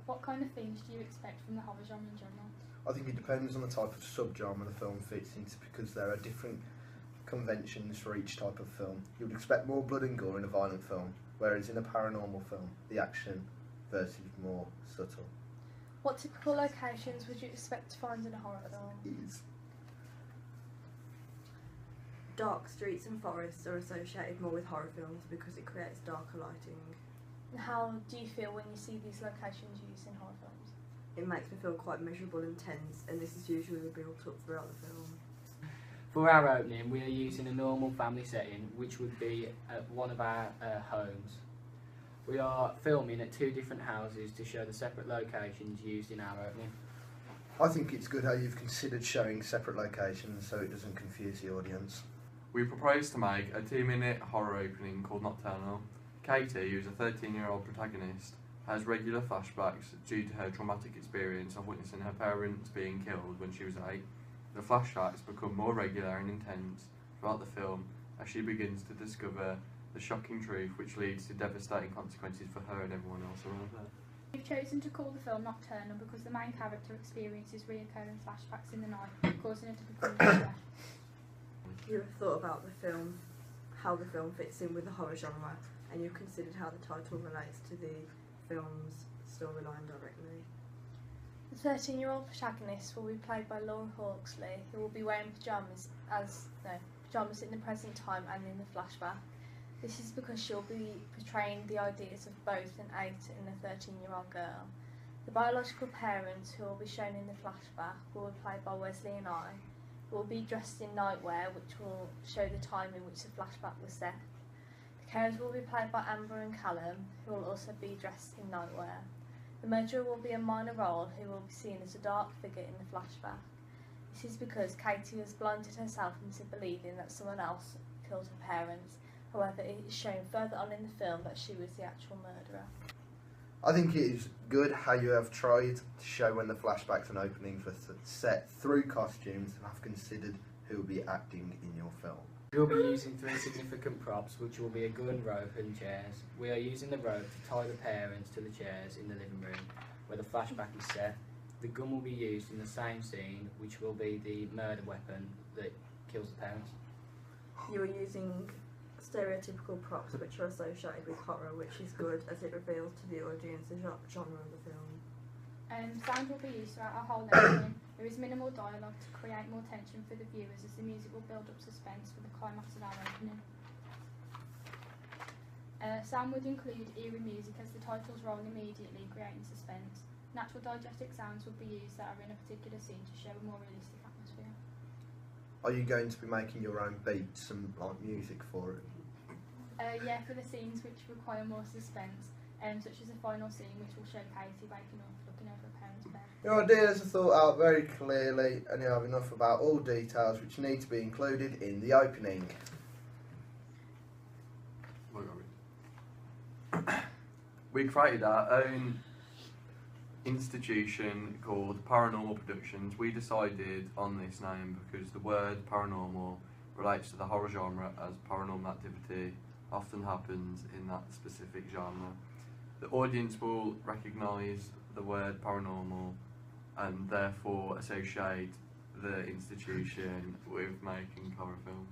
What kind of themes do you expect from the horror genre in general? I think it depends on the type of subgenre the film fits into, because there are different conventions for each type of film. You would expect more blood and gore in a violent film, whereas in a paranormal film, the action versus more subtle. What typical locations would you expect to find in a horror film? Dark streets and forests are associated more with horror films because it creates darker lighting. And how do you feel when you see these locations used in horror films? It makes me feel quite miserable and tense, and this is usually built up throughout the film. For our opening, we are using a normal family setting, which would be at one of our homes. We are filming at 2 different houses to show the separate locations used in our opening. I think it's good how you've considered showing separate locations so it doesn't confuse the audience. We propose to make a 2-minute horror opening called Nocturnal. Katie, who's a 13-year-old protagonist, has regular flashbacks due to her traumatic experience of witnessing her parents being killed when she was 8. The flashbacks become more regular and intense throughout the film as she begins to discover the shocking truth, which leads to devastating consequences for her and everyone else around her. You've chosen to call the film Nocturnal because the main character experiences reoccurring flashbacks in the night, causing her to become depressed. You have thought about the film, how the film fits in with the horror genre, and you've considered how the title relates to the film's storyline directly. The 13-year-old protagonist will be played by Laura Hawksley, who will be wearing pyjamas in the present time and in the flashback. This is because she'll be portraying the ideas of both an 8 and a 13-year-old girl. The biological parents, who will be shown in the flashback, will be played by Wesley and I, who will be dressed in nightwear, which will show the time in which the flashback was set. The carers will be played by Amber and Callum, who will also be dressed in nightwear. The murderer will be a minor role, who will be seen as a dark figure in the flashback. This is because Katie has blinded herself into believing that someone else killed her parents. However, it is shown further on in the film that she was the actual murderer. I think it is good how you have tried to show when the flashbacks and openings were set through costumes and have considered who will be acting in your film. We will be using 3 significant props, which will be a gun, rope and chairs. We are using the rope to tie the parents to the chairs in the living room where the flashback is set. The gun will be used in the same scene, which will be the murder weapon that kills the parents. You are using stereotypical props which are associated with horror, which is good as it reveals to the audience the genre of the film. Sound will be used throughout our whole opening. There is minimal dialogue to create more tension for the viewers, as the music will build up suspense for the climax of our opening. Sound would include eerie music as the titles roll immediately, creating suspense. Natural diegetic sounds would be used that are in a particular scene to show a more realistic atmosphere. Are you going to be making your own beats and like music for it? Yeah, for the scenes which require more suspense, such as the final scene which will show Katie waking up looking over her parents' bed. Your ideas are thought out very clearly and you have enough about all details which need to be included in the opening. We created our own institution called Paranormal Productions. We decided on this name because the word paranormal relates to the horror genre, as paranormal activity often happens in that specific genre. The audience will recognise the word paranormal and therefore associate the institution with making horror films.